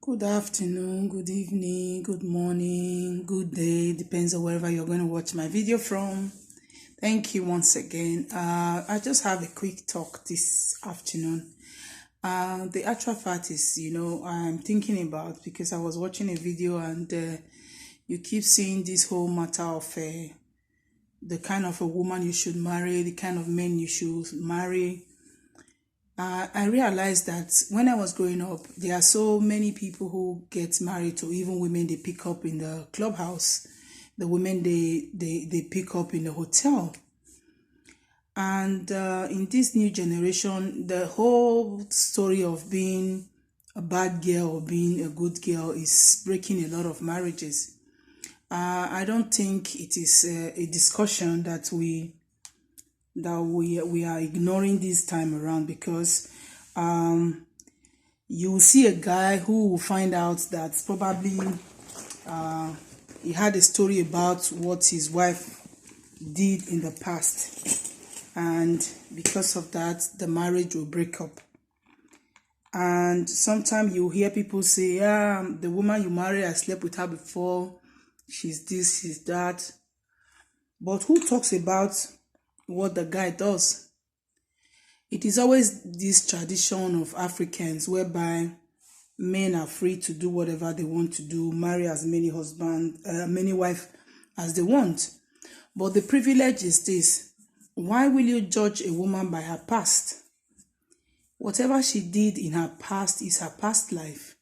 Good afternoon, good evening, good morning, good day, depends on wherever you're going to watch my video from. Thank you once again. I just have a quick talk this afternoon. The actual fact is, I'm thinking about because I was watching a video and you keep seeing this whole matter of the kind of a woman you should marry, the kind of men you should marry. I realized that when I was growing up, there are so many people who get married to even women they pick up in the clubhouse, the women they pick up in the hotel. And in this new generation, the whole story of being a bad girl or being a good girl is breaking a lot of marriages. I don't think it is a discussion that we are ignoring this time around, because you will see a guy who will find out that probably he had a story about what his wife did in the past, and because of that the marriage will break up. And sometimes you hear people say, yeah, the woman you marry, I slept with her before, she's this, she's that. But who talks about what the guy does? It is always this tradition of Africans whereby men are free to do whatever they want to do, marry as many many wives as they want. But the privilege is this: why will you judge a woman by her past? Whatever she did in her past is her past life.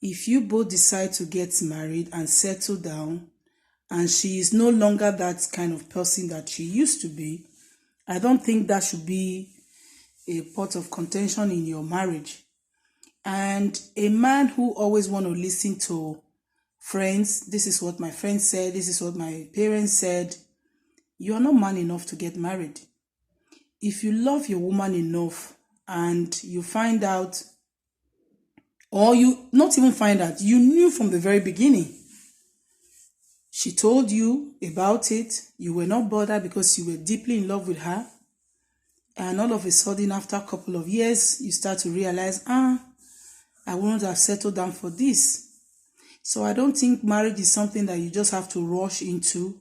If you both decide to get married and settle down, and she is no longer that kind of person that she used to be, I don't think that should be a pot of contention in your marriage. And a man who always want to listen to friends, this is what my friend said, this is what my parents said, you are not man enough to get married. If you love your woman enough and you find out, or you not even find out, you knew from the very beginning, she told you about it, you were not bothered because you were deeply in love with her, and all of a sudden after a couple of years you start to realize, I wouldn't have settled down for this. So I don't think marriage is something that you just have to rush into.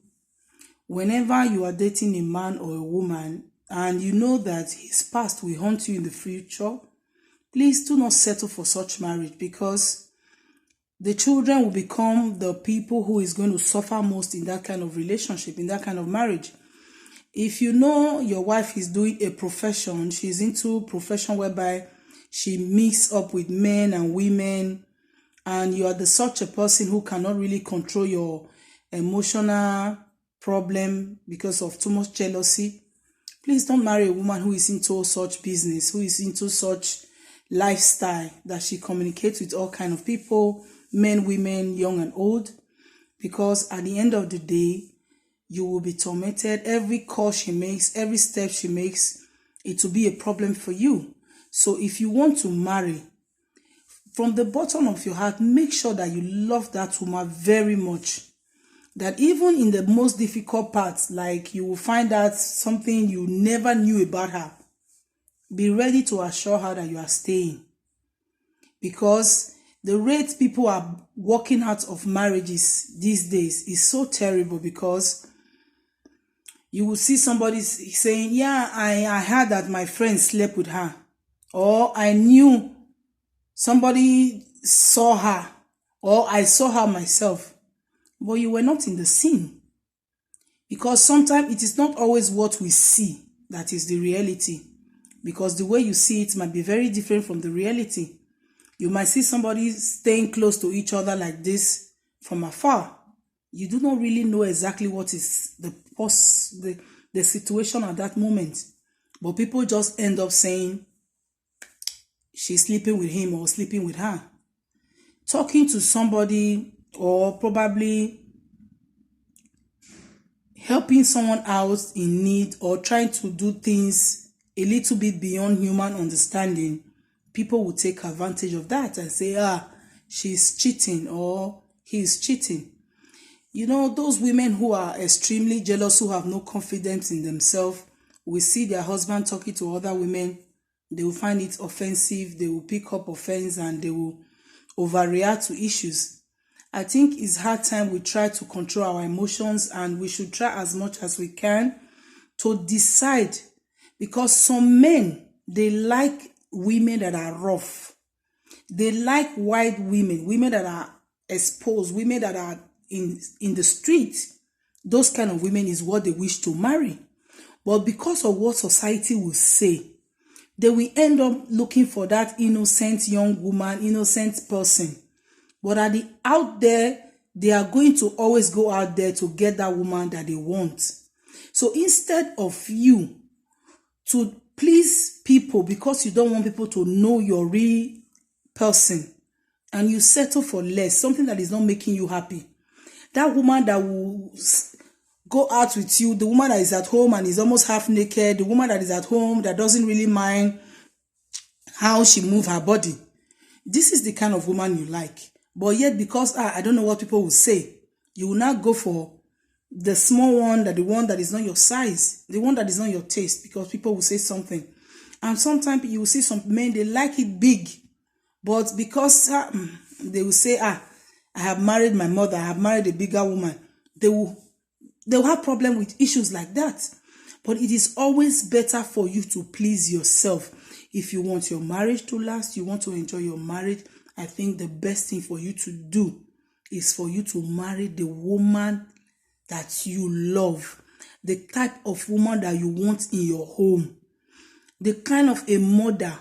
Whenever you are dating a man or a woman and you know that his past will haunt you in the future, please do not settle for such marriage, because the children will become the people who is going to suffer most in that kind of relationship, in that kind of marriage. If you know your wife is doing a profession, she's into a profession whereby she mix up with men and women, and you are such a person who cannot really control your emotional problem because of too much jealousy, please don't marry a woman who is into such business, who is into such lifestyle that she communicates with all kind of people, men, women, young and old, because at the end of the day, you will be tormented. Every call she makes, every step she makes, it will be a problem for you. So if you want to marry, from the bottom of your heart, make sure that you love that woman very much. That even in the most difficult parts, like you will find out something you never knew about her, be ready to assure her that you are staying. Because the rate people are walking out of marriages these days is so terrible, because you will see somebody saying, yeah, I heard that my friend slept with her, or I knew somebody saw her, or I saw her myself, but you were not in the scene. Because sometimes it is not always what we see that is the reality, because the way you see it might be very different from the reality. You might see somebody staying close to each other like this from afar. You do not really know exactly what is the situation at that moment. But people just end up saying she's sleeping with him or sleeping with her. Talking to somebody, or probably helping someone out in need, or trying to do things a little bit beyond human understanding, people will take advantage of that and say, she's cheating or he's cheating. You know, those women who are extremely jealous, who have no confidence in themselves, will see their husband talking to other women. They will find it offensive. They will pick up offense and they will overreact to issues. I think it's hard time we try to control our emotions, and we should try as much as we can to decide, because some men, they like women that are rough. They like white women that are exposed, women that are in the street. Those kind of women is what they wish to marry. But because of what society will say, they will end up looking for that innocent young woman, innocent person. But out there, they are going to always go out there to get that woman that they want. So instead of you to please people because you don't want people to know your real person, and you settle for less, something that is not making you happy, that woman that will go out with you, the woman that is at home and is almost half naked, the woman that is at home that doesn't really mind how she move her body, this is the kind of woman you like. But yet, because I don't know what people will say, you will not go for the small one, the one that is not your size, the one that is not your taste, because people will say something. And sometimes you will see some men, they like it big, but because they will say, I have married my mother, I have married a bigger woman, they'll have problem with issues like that. But it is always better for you to please yourself. If you want your marriage to last, you want to enjoy your marriage, I think the best thing for you to do is for you to marry the woman that you love, the type of woman that you want in your home, the kind of a mother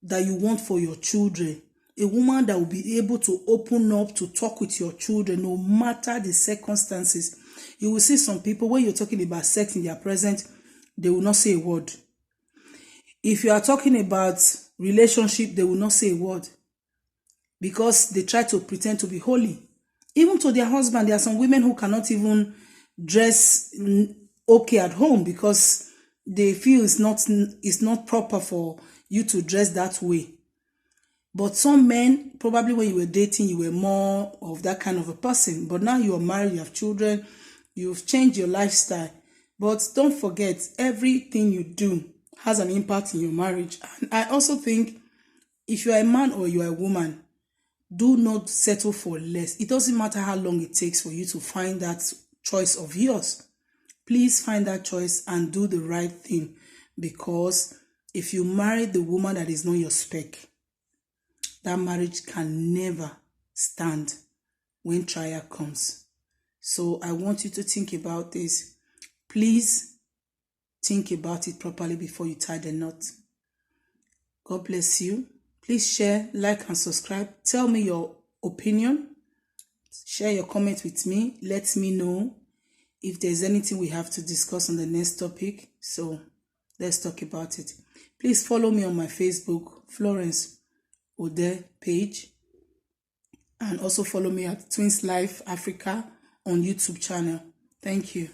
that you want for your children, a woman that will be able to open up to talk with your children no matter the circumstances. You will see some people, when you're talking about sex in their presence, they will not say a word. If you are talking about relationship, they will not say a word, because they try to pretend to be holy. Even to their husband, there are some women who cannot even dress okay at home because they feel it's not proper for you to dress that way. But some men, probably when you were dating, you were more of that kind of a person. But now you are married, you have children, you've changed your lifestyle. But don't forget, everything you do has an impact in your marriage. And I also think if you are a man or you are a woman, do not settle for less. It doesn't matter how long it takes for you to find that choice of yours. Please find that choice and do the right thing, because if you marry the woman that is not your spec, that marriage can never stand when trial comes. So I want you to think about this. Please think about it properly before you tie the knot. God bless you. Please share, like, and subscribe. Tell me your opinion. Share your comments with me. Let me know if there's anything we have to discuss on the next topic. So let's talk about it. Please follow me on my Facebook, Florence Ode page. And also follow me at Twins Life Africa on YouTube channel. Thank you.